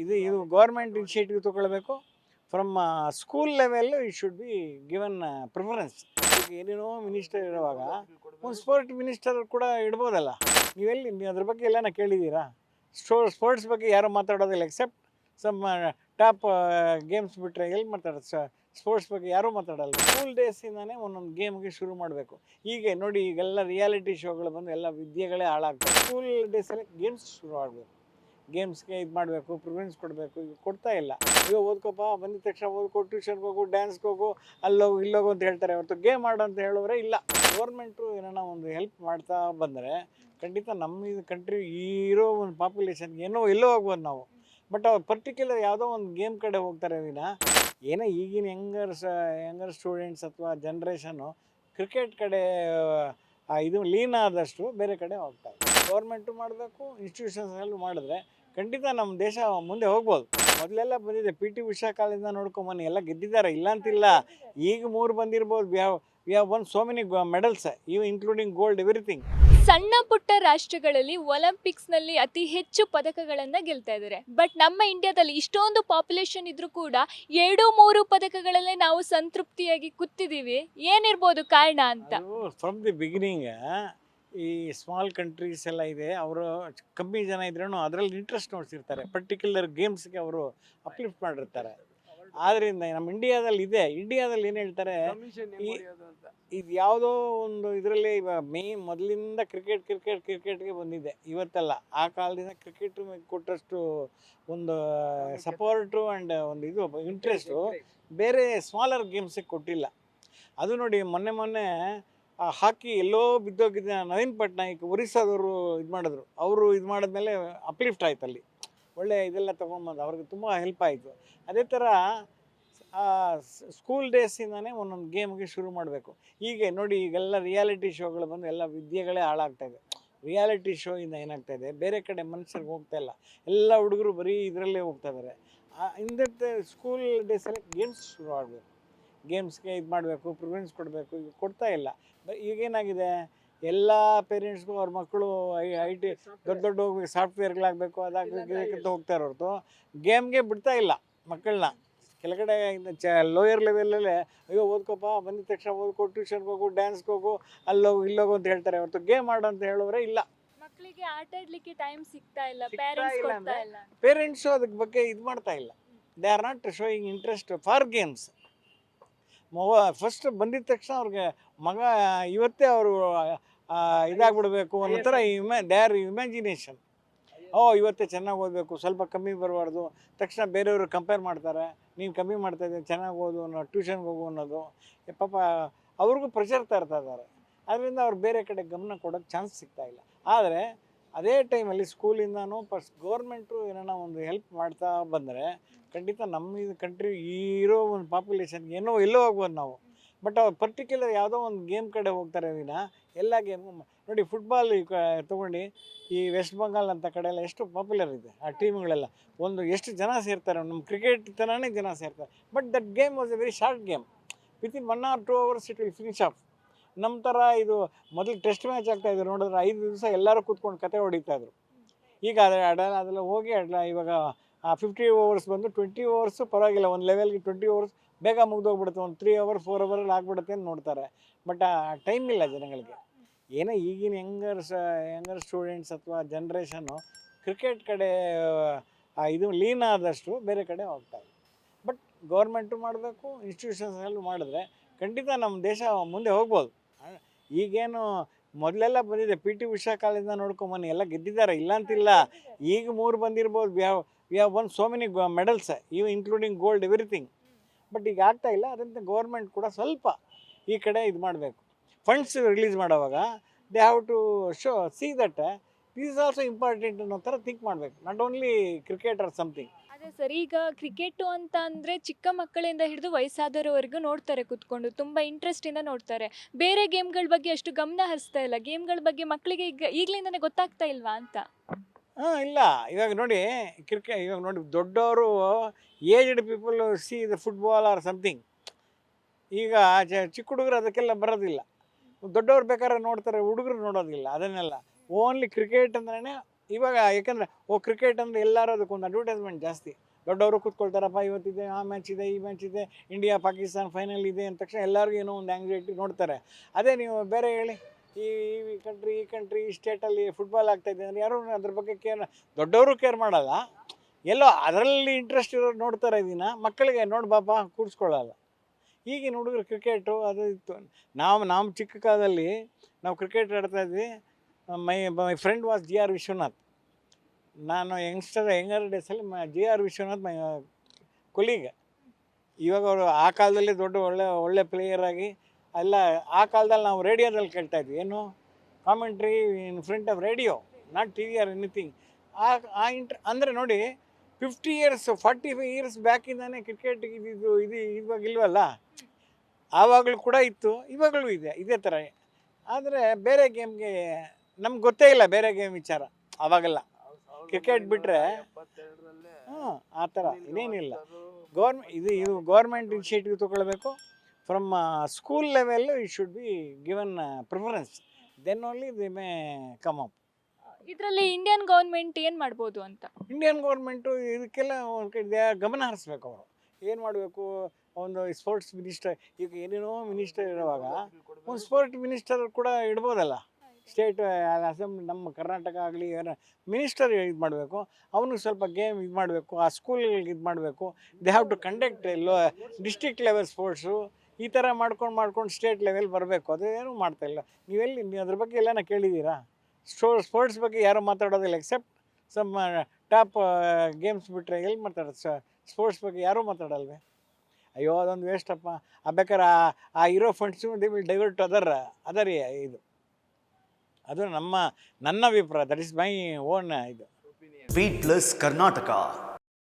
ಇದು government initiative ತೊಗೊಳ್ಬೇಕು. From school level it should be given preference. ಈಗ ಏನೇನೋ ಮಿನಿಸ್ಟರ್ ಇರುವಾಗ ಒಂದು ಸ್ಪೋರ್ಟ್ ಮಿನಿಸ್ಟರ್ ಕೂಡ ಇಡ್ಬೋದಲ್ಲ. ನೀವು ಅದ್ರ ಬಗ್ಗೆ ಎಲ್ಲನ ಕೇಳಿದ್ದೀರಾ? ಸ್ಪೋರ್ಟ್ಸ್ ಬಗ್ಗೆ ಯಾರೂ ಮಾತಾಡೋದಿಲ್ಲ ಎಕ್ಸೆಪ್ಟ್ ಸಮ್ ಟಾಪ್ ಗೇಮ್ಸ್ ಬಿಟ್ಟರೆ ಎಲ್ಲಿ ಮಾತಾಡೋದು? ಸ್ಪೋರ್ಟ್ಸ್ ಬಗ್ಗೆ ಯಾರೂ ಮಾತಾಡಲ್ಲ. ಸ್ಕೂಲ್ ಡೇಸಿಂದನೇ ಒಂದೊಂದು ಗೇಮ್ಗೆ ಶುರು ಮಾಡಬೇಕು. ಹೀಗೆ ನೋಡಿ, ಈಗೆಲ್ಲ ರಿಯಾಲಿಟಿ ಶೋಗಳು ಬಂದು ಎಲ್ಲ ವಿದ್ಯೆಗಳೇ ಹಾಳಾಗ್ತವೆ. ಸ್ಕೂಲ್ ಡೇಸಲ್ಲಿ ಗೇಮ್ಸ್ ಶುರು ಆಗಬೇಕು. ಗೇಮ್ಸ್ಗೆ ಇದು ಮಾಡಬೇಕು, ಪ್ರಿಫರೆನ್ಸ್ ಕೊಡಬೇಕು. ಈಗ ಕೊಡ್ತಾ ಇಲ್ಲ. ಈಗ ಓದ್ಕೋಪ್ಪ, ಬಂದಿದ ತಕ್ಷಣ ಓದ್ಕೋ, ಟ್ಯೂಷನ್ಗೆ ಹೋಗು, ಡ್ಯಾನ್ಸ್ಗೆ ಹೋಗು, ಅಲ್ಲೋಗು ಇಲ್ಲೋಗು ಅಂತ ಹೇಳ್ತಾರೆ ಹೊರತು ಗೇಮ್ ಆಡು ಅಂತ ಹೇಳೋರೆ ಇಲ್ಲ. ಗೌರ್ಮೆಂಟು ಏನೋ ಒಂದು ಹೆಲ್ಪ್ ಮಾಡ್ತಾ ಬಂದರೆ ಖಂಡಿತ ನಮ್ಮ ಇದು ಕಂಟ್ರಿ ಇರೋ ಒಂದು ಪಾಪ್ಯುಲೇಷನ್ಗೆ ಎಲ್ಲೋ ಹೋಗ್ಬೋದು ನಾವು. ಬಟ್ ಅವ್ರು ಪರ್ಟಿಕ್ಯುಲರ್ ಯಾವುದೋ ಒಂದು ಗೇಮ್ ಕಡೆ ಹೋಗ್ತಾರೆ ವಿನ ಏನೋ ಈಗಿನ ಯಂಗರ್ ಸ್ಟೂಡೆಂಟ್ಸ್ ಅಥವಾ ಜನ್ರೇಷನ್ನು ಕ್ರಿಕೆಟ್ ಕಡೆ ಇದು ಲೀನ್ ಆದಷ್ಟು ಬೇರೆ ಕಡೆ ಹೋಗ್ತಾರೆ. ಗೌರ್ಮೆಂಟು ಮಾಡಬೇಕು, ಇನ್ಸ್ಟಿಟ್ಯೂಷನ್ಸಲ್ಲೂ ಮಾಡಿದ್ರೆ ಖಂಡಿತ ನಮ್ಮ ದೇಶ ಮುಂದೆ ಹೋಗ್ಬೋದು. ಮೊದಲೆಲ್ಲ ಬಂದಿದೆ, ಪಿ ಟಿ ಉಷಾ ಕಾಲದಿಂದ ನೋಡ್ಕೊಂಬನ್ನಿ, ಎಲ್ಲ ಗೆದ್ದಿದ್ದಾರೆ, ಇಲ್ಲ ಅಂತಿಲ್ಲ. ಈಗ 3 ಬಂದಿರ್ಬೋದು. We have won so many medals, including gold, everything. ಸಣ್ಣ ಪುಟ್ಟ ರಾಷ್ಟ್ರಗಳಲ್ಲಿ ಒಲಿಂಪಿಕ್ಸ್ನಲ್ಲಿ ಅತಿ ಹೆಚ್ಚು ಪದಕಗಳನ್ನು ಗೆಲ್ತಾ ಇದ್ದಾರೆ. ಬಟ್ ನಮ್ಮ ಇಂಡಿಯಾದಲ್ಲಿ ಇಷ್ಟೊಂದು ಪಾಪ್ಯುಲೇಷನ್ ಇದ್ರೂ ಕೂಡ 2-3 ಪದಕಗಳಲ್ಲೇ ನಾವು ಸಂತೃಪ್ತಿಯಾಗಿ ಕೂತಿದ್ದೀವಿ. ಏನಿರ್ಬೋದು ಕಾರಣ ಅಂತ? ಫ್ರಮ್ ದಿ ಬಿಗಿನಿಂಗ್ ಈ ಸ್ಮಾಲ್ ಕಂಟ್ರೀಸ್ ಎಲ್ಲ ಇದೆ, ಅವರು ಕಮ್ಮಿ ಜನ ಇದ್ರೂ ಅದರಲ್ಲಿ ಇಂಟ್ರೆಸ್ಟ್ ನೋಡ್ತಿರ್ತಾರೆ. ಪರ್ಟಿಕ್ಯುಲರ್ ಗೇಮ್ಸ್ಗೆ ಅವರು ಅಪ್ಲಿಫ್ಟ್ ಮಾಡಿರ್ತಾರೆ. ಆದ್ದರಿಂದ ನಮ್ಮ ಇಂಡಿಯಾದಲ್ಲಿ ಏನು ಹೇಳ್ತಾರೆ, ಇದು ಯಾವುದೋ ಒಂದು ಇದರಲ್ಲಿ ಮೊದಲಿಂದ ಕ್ರಿಕೆಟ್ಗೆ ಬಂದಿದೆ, ಇವತ್ತಲ್ಲ. ಆ ಕಾಲದಿಂದ ಕ್ರಿಕೆಟ್ ಕೊಟ್ಟಷ್ಟು ಒಂದು ಸಪೋರ್ಟು ಆ್ಯಂಡ್ ಒಂದು ಇದು ಇಂಟ್ರೆಸ್ಟು ಬೇರೆ ಸ್ಮಾಲರ್ ಗೇಮ್ಸಿಗೆ ಕೊಟ್ಟಿಲ್ಲ. ಅದು ನೋಡಿ, ಮೊನ್ನೆ ಹಾಕಿ ಎಲ್ಲೋ ಬಿದ್ದೋಗಿದ್ದ ನವೀನ್ ಪಟ್ನಾಯಕ್ ಒರಿಸ್ಸಾದವರು ಇದು ಮಾಡಿದ್ರು. ಅವರು ಇದು ಮಾಡಿದ್ಮೇಲೆ ಅಪ್ಲಿಫ್ಟ್ ಆಯ್ತು, ಅಲ್ಲಿ ಒಳ್ಳೆ ಇದೆಲ್ಲ ತೊಗೊಂಡ್ಬಂದು ಅವ್ರಿಗೆ ತುಂಬ ಹೆಲ್ಪ್ ಆಯಿತು. ಅದೇ ಥರ ಸ್ಕೂಲ್ ಡೇಸಿಂದನೇ ಒಂದೊಂದು ಗೇಮ್ಗೆ ಶುರು ಮಾಡಬೇಕು. ಹೀಗೆ ನೋಡಿ, ಈಗೆಲ್ಲ ರಿಯಾಲಿಟಿ ಶೋಗಳು ಬಂದು ಎಲ್ಲ ವಿದ್ಯೆಗಳೇ ಹಾಳಾಗ್ತಾಯಿದೆ. ರಿಯಾಲಿಟಿ ಶೋಯಿಂದ ಏನಾಗ್ತಾಯಿದೆ, ಬೇರೆ ಕಡೆ ಮನುಷ್ಯರಿಗೆ ಹೋಗ್ತಾ ಇಲ್ಲ. ಎಲ್ಲ ಹುಡುಗರು ಬರೀ ಇದರಲ್ಲೇ ಹೋಗ್ತಾ ಇದ್ದಾರೆ. ಇಂದತ್ತೆ ಸ್ಕೂಲ್ ಡೇಸಲ್ಲಿ ಗೇಮ್ಸ್ ಶುರು ಆಗಬೇಕು. ಗೇಮ್ಸ್ಗೆ ಇದು ಮಾಡಬೇಕು, ಪ್ರಿಫರೆನ್ಸ್ ಕೊಡಬೇಕು. ಈಗ ಕೊಡ್ತಾ ಇಲ್ಲ. ಈಗೇನಾಗಿದೆ, ಎಲ್ಲ ಪೇರೆಂಟ್ಸ್ಗೂ ಅವ್ರ ಮಕ್ಕಳು ಐ ಟಿ ದೊಡ್ಡ ಹೋಗ್ಬೇಕು, ಸಾಫ್ಟ್ವೇರ್ಗಳಾಗಬೇಕು, ಅದಾಗಬೇಕು ಅಂತ ಹೋಗ್ತಾರೆ ಹೊರತು ಗೇಮ್ಗೆ ಬಿಡ್ತಾ ಇಲ್ಲ ಮಕ್ಕಳನ್ನ. ಕೆಳಗಡೆ ಲೋಯರ್ ಲೆವೆಲಲ್ಲೇ ಅಯ್ಯೋ ಓದ್ಕೋಪ್ಪ, ಬಂದಿದ ತಕ್ಷಣ ಓದ್ಕೋ, ಟ್ಯೂಷನ್ಗೆ ಹೋಗು, ಡ್ಯಾನ್ಸ್ಗೆ ಹೋಗು, ಅಲ್ಲೋಗು ಇಲ್ಲೋಗು ಅಂತ ಹೇಳ್ತಾರೆ ಹೊರತು ಗೇಮ್ ಆಡು ಅಂತ ಹೇಳೋರೆ ಇಲ್ಲ. ಮಕ್ಕಳಿಗೆ ಆಟ ಆಡ್ಲಿಕ್ಕೆ ಟೈಮ್ ಸಿಗ್ತಾ ಇಲ್ಲ, ಪೇರೆಂಟ್ಸು ಅದಕ್ಕೆ ಬಗ್ಗೆ ಇದು ಮಾಡ್ತಾ ಇಲ್ಲ. They are not showing interest for games. First ಬಂದಿದ ತಕ್ಷಣ ಅವ್ರಿಗೆ ಮಗ ಇವತ್ತೇ ಅವರು ಇದಾಗ್ಬಿಡ್ಬೇಕು ಅನ್ನೋ ಥರ ದೇ ಆರ್ ಇಮ್ಯಾಜಿನೇಷನ್. ಇವತ್ತೇ ಚೆನ್ನಾಗಿ ಓದಬೇಕು, ಸ್ವಲ್ಪ ಕಮ್ಮಿ ಬರಬಾರ್ದು, ತಕ್ಷಣ ಬೇರೆಯವರು ಕಂಪೇರ್ ಮಾಡ್ತಾರೆ, ನೀನು ಕಮ್ಮಿ ಮಾಡ್ತಾಯಿದ್ದೆ, ಚೆನ್ನಾಗಿ ಓದು ಅನ್ನೋ, ಟ್ಯೂಷನ್ಗೆ ಹೋಗು ಅನ್ನೋದು. ಪಾಪ ಅವ್ರಿಗೂ ಪ್ರೆಷರ್ ತರ್ತಾ ಇದ್ದಾರೆ. ಅದರಿಂದ ಅವ್ರು ಬೇರೆ ಕಡೆ ಗಮನ ಕೊಡೋಕ್ಕೆ ಚಾನ್ಸ್ ಸಿಗ್ತಾಯಿಲ್ಲ. ಆದರೆ ಅದೇ ಟೈಮಲ್ಲಿ ಸ್ಕೂಲಿಂದನೂ ಗೌರ್ಮೆಂಟು ಏನೋ ಒಂದು ಹೆಲ್ಪ್ ಮಾಡ್ತಾ ಬಂದರೆ ಖಂಡಿತ ನಮ್ಮ ಇದು ಕಂಟ್ರಿ ಇರೋ ಒಂದು ಪಾಪ್ಯುಲೇಷನ್ಗೆ ಎಲ್ಲೋ ಹೋಗ್ಬೋದು ನಾವು. ಬಟ್ ಅವ್ರು ಪರ್ಟಿಕ್ಯುಲರ್ ಯಾವುದೋ ಒಂದು ಗೇಮ್ ಕಡೆ ಹೋಗ್ತಾರೆ ವಿನ ಎಲ್ಲ ಗೇಮು ನೋಡಿ. ಫುಟ್ಬಾಲ್ ತೊಗೊಂಡು ಈ ವೆಸ್ಟ್ ಬೆಂಗಾಲ್ ಅಂತ ಕಡೆ ಎಲ್ಲ ಎಷ್ಟು ಪಾಪ್ಯುಲರ್ ಇದೆ ಆ ಟೀಮ್ಗಳೆಲ್ಲ. ಎಷ್ಟು ಜನ ಸೇರ್ತಾರೆ, ನಮ್ಮ ಕ್ರಿಕೆಟ್ ಥರನೇ ಜನ ಸೇರ್ತಾರೆ. But that game was A very short game. Within 1 or 2 hours it will finish of. ನಮ್ಮ ಥರ ಇದು ಮೊದಲು ಟೆಸ್ಟ್ ಮ್ಯಾಚ್ ಆಗ್ತಾಯಿದ್ರು ನೋಡಿದ್ರೆ 5 ದಿವಸ ಎಲ್ಲರೂ ಕೂತ್ಕೊಂಡು ಕತೆ ಹೊಡಿತಾಯಿದ್ರು. ಈಗ ಅದೆಲ್ಲ ಹೋಗಿ ಇವಾಗ 50 overs ಬಂದು 20 overs ಪರವಾಗಿಲ್ಲ, ಒಂದು ಲೆವೆಲ್ಗೆ 20 overs ಬೇಗ ಮುಗಿದೋಗ್ಬಿಡುತ್ತೆ. ಒಂದು 3 hours 4 hours ಆಗ್ಬಿಡುತ್ತೆ ಅಂತ ನೋಡ್ತಾರೆ. ಬಟ್ ಆ ಟೈಮ್ ಇಲ್ಲ ಜನಗಳಿಗೆ. ಏನೋ ಈಗಿನ ಯಂಗರ್ ಸ್ಟೂಡೆಂಟ್ಸ್ ಅಥವಾ ಜನ್ರೇಷನ್ನು ಕ್ರಿಕೆಟ್ ಕಡೆ ಇದು ಲೀನ್ ಆದಷ್ಟು ಬೇರೆ ಕಡೆ ಹೋಗ್ತಾರೆ. ಬಟ್ ಗೌರ್ಮೆಂಟು ಮಾಡಬೇಕು, ಇನ್ಸ್ಟಿಟ್ಯೂಷನ್ಸಲ್ಲೂ ಮಾಡಿದ್ರೆ ಖಂಡಿತ ನಮ್ಮ ದೇಶ ಮುಂದೆ ಹೋಗ್ಬೋದು. ಈಗೇನು ಮೊದಲೆಲ್ಲ ಬಂದಿದೆ, ಪಿ ಟಿ ಉಷಾ ಕಾಲದಿಂದ ನೋಡ್ಕೊಂಬನ್ನಿ, ಎಲ್ಲ ಗೆದ್ದಿದ್ದಾರೆ, ಇಲ್ಲ ಅಂತಿಲ್ಲ. ಈಗ 3 ಬಂದಿರ್ಬೋದು. We have won so many medals, including gold, everything. But ಈಗ ಆಗ್ತಾ ಇಲ್ಲ. ಅದರಿಂದ ಗೌರ್ಮೆಂಟ್ ಕೂಡ ಸ್ವಲ್ಪ ಈ ಕಡೆ ಇದು ಮಾಡಬೇಕು. ಫಂಡ್ಸ್ ರಿಲೀಸ್ ಮಾಡೋವಾಗ they have to see that this is also important ಅನ್ನೋ ಥರ ಥಿಂಕ್ ಮಾಡಬೇಕು. Not only cricket or something. ಅದೇ ಸರ್, ಈಗ ಕ್ರಿಕೆಟು ಅಂತ ಅಂದರೆ ಚಿಕ್ಕ ಮಕ್ಕಳಿಂದ ಹಿಡಿದು ವಯಸ್ಸಾದವರವರೆಗೂ ನೋಡ್ತಾರೆ ಕೂತ್ಕೊಂಡು, ತುಂಬ ಇಂಟ್ರೆಸ್ಟಿಂದ ನೋಡ್ತಾರೆ. ಬೇರೆ ಗೇಮ್ಗಳ ಬಗ್ಗೆ ಅಷ್ಟು ಗಮನ ಹರಿಸ್ತಾ ಇಲ್ಲ. ಗೇಮ್ಗಳ ಬಗ್ಗೆ ಮಕ್ಕಳಿಗೆ ಈಗಲಿಂದನೇ ಗೊತ್ತಾಗ್ತಾ ಇಲ್ವಾ ಅಂತ? ಇಲ್ಲ. ಇವಾಗ ನೋಡಿ, ಇವಾಗ ನೋಡಿ, ದೊಡ್ಡವರು aged people see the football or something. ಈಗ ಚಿಕ್ಕ ಹುಡುಗರು ಅದಕ್ಕೆಲ್ಲ ಬರೋದಿಲ್ಲ. ದೊಡ್ಡವ್ರು ಬೇಕಾದ್ರೆ ನೋಡ್ತಾರೆ, ಹುಡುಗರು ನೋಡೋದಿಲ್ಲ ಅದನ್ನೆಲ್ಲ. ಓನ್ಲಿ ಕ್ರಿಕೆಟ್ ಅಂದ್ರೆ ಇವಾಗ ಯಾಕಂದರೆ ಕ್ರಿಕೆಟ್ ಅಂದರೆ ಎಲ್ಲರೂ ಅದಕ್ಕೊಂದು ಅಡ್ವರ್ಟೈಸ್ಮೆಂಟ್ ಜಾಸ್ತಿ. ದೊಡ್ಡವರು ಕೂತ್ಕೊಳ್ತಾರಪ್ಪ, ಇವತ್ತಿದೆ, ಆ ಮ್ಯಾಚ್ ಇದೆ, ಈ ಮ್ಯಾಚ್ ಇದೆ, ಇಂಡಿಯಾ ಪಾಕಿಸ್ತಾನ ಫೈನಲ್ ಇದೆ ಅಂದ ತಕ್ಷಣ ಎಲ್ಲರಿಗೂ ಏನೋ ಒಂದು ಆ್ಯಂಗ್ಸೈಟಿ ನೋಡ್ತಾರೆ. ಅದೇ ನೀವು ಬೇರೆ ಹೇಳಿ, ಈ ಕಂಟ್ರಿ ಈ ಸ್ಟೇಟಲ್ಲಿ ಫುಟ್ಬಾಲ್ ಆಗ್ತಾಯಿದೆ ಅಂದರೆ ಯಾರೂ ಅದ್ರ ಬಗ್ಗೆ ಕೇರ್, ದೊಡ್ಡವರು ಕೇರ್ ಮಾಡಲ್ಲ, ಎಲ್ಲೋ ಅದರಲ್ಲಿ ಇಂಟ್ರೆಸ್ಟ್ ಇರೋರು ನೋಡ್ತಾರೆ. ಇದನ್ನು ಮಕ್ಕಳಿಗೆ ನೋಡಿ ಬಾಪ ಕೂರಿಸ್ಕೊಳ್ಳಲ್ಲ. ಈಗಿನ ಹುಡುಗರು ಕ್ರಿಕೆಟು ಅದು ಇತ್ತು. ನಾವು ಚಿಕ್ಕ ಕಾಲದಲ್ಲಿ ನಾವು ಕ್ರಿಕೆಟ್ ಆಡ್ತಾಯಿದ್ವಿ. My friend was GR Vishwanath. ನಾನು ಯಂಗರ್ ಡೇಸಲ್ಲಿ GR ವಿಶ್ವನಾಥ್ ಮೈ ಕೊಲೀಗ್. ಇವಾಗ ಅವರು ಆ ಕಾಲದಲ್ಲಿ ದೊಡ್ಡ ಒಳ್ಳೆ ಪ್ಲೇಯರಾಗಿ ಎಲ್ಲ. ಆ ಕಾಲದಲ್ಲಿ ನಾವು ರೇಡಿಯೋದಲ್ಲಿ ಕೇಳ್ತಾಯಿದ್ವಿ, ಏನು commentary in front of radio, not TV or anything. ಅಂದರೆ ನೋಡಿ 50 years 45 years ಬ್ಯಾಕಿಂದಾನೆ ಕ್ರಿಕೆಟ್ ಇದು ಇವಾಗ ಇಲ್ವಲ್ಲ. ಆವಾಗಲೂ ಕೂಡ ಇತ್ತು, ಇವಾಗಲೂ ಇದೆ ಇದೇ ಥರ. ಆದರೆ ಬೇರೆ ಗೇಮ್ಗೆ ನಮ್ಗೆ ಗೊತ್ತೇ ಇಲ್ಲ, ಬೇರೆ ಗೇಮ್ ವಿಚಾರ ಆವಾಗೆಲ್ಲ. ಕ್ರಿಕೆಟ್ ಬಿಟ್ಟರೆ ಆ ಥರ ಇನ್ನೇನಿಲ್ಲ. ಇದು ಗೌರ್ಮೆಂಟ್ ಇನಿಷಿಯೇಟಿವ್ ತೊಗೊಳ್ಬೇಕು. From school level it should be given preference, then only they may come up. ಇದರಲ್ಲಿ ಇಂಡಿಯನ್ ಗೌರ್ಮೆಂಟ್ ಏನು ಮಾಡ್ಬೋದು ಅಂತ? ಇಂಡಿಯನ್ ಗೌರ್ಮೆಂಟು ಇದಕ್ಕೆಲ್ಲ ಒಂದು ಕಡೆ ಗಮನ ಹರಿಸ್ಬೇಕು. ಅವರು ಏನು ಮಾಡಬೇಕು, ಒಂದು ಸ್ಪೋರ್ಟ್ಸ್ ಮಿನಿಸ್ಟರ್, ಈಗ ಏನೇನೋ ಮಿನಿಸ್ಟರ್ ಇರುವಾಗ ಒಂದು ಸ್ಪೋರ್ಟ್ ಮಿನಿಸ್ಟರ್ ಕೂಡ ಇಡ್ಬೋದಲ್ಲ. ಸ್ಟೇಟ್ ಅಸೆಂಬ್ಲಿ ನಮ್ಮ ಕರ್ನಾಟಕ ಆಗಲಿ ಏನೋ ಮಿನಿಸ್ಟರ್ ಇದು ಮಾಡಬೇಕು. ಅವನು ಸ್ವಲ್ಪ ಗೇಮ್ ಇದು ಮಾಡಬೇಕು, ಆ ಸ್ಕೂಲ್ಗಳಿಗೆ ಇದು ಮಾಡಬೇಕು. They have to conduct district level sports. ಈ ಥರ ಮಾಡ್ಕೊಂಡು ಸ್ಟೇಟ್ ಲೆವೆಲ್ ಬರಬೇಕು. ಅದೇನೂ ಮಾಡ್ತಾಯಿಲ್ಲ. ನೀವು ಅದ್ರ ಬಗ್ಗೆ ಎಲ್ಲನ ಕೇಳಿದ್ದೀರಾ? ಸ್ಪೋರ್ಟ್ಸ್ ಬಗ್ಗೆ ಯಾರೂ ಮಾತಾಡೋದಿಲ್ಲ, ಎಕ್ಸೆಪ್ಟ್ ಸಮ್ ಟಾಪ್ ಗೇಮ್ಸ್ ಬಿಟ್ಟರೆ ಎಲ್ಲಿ ಮಾತಾಡೋದು? ಸ್ಪೋರ್ಟ್ಸ್ ಬಗ್ಗೆ ಯಾರೂ ಮಾತಾಡಲ್ವೇ? ಅಯ್ಯೋ ಅದೊಂದು ವೇಸ್ಟಪ್ಪ. ಬೇಕಾದ್ರೆ ಆ ಇರೋ funds they will divert other ಇದು. ಅದು ನನ್ನ ಅಭಿಪ್ರಾಯ. ದಟ್ ಇಸ್ ಮೈ ಓನ್ ಇದು. Beat plus Karnataka.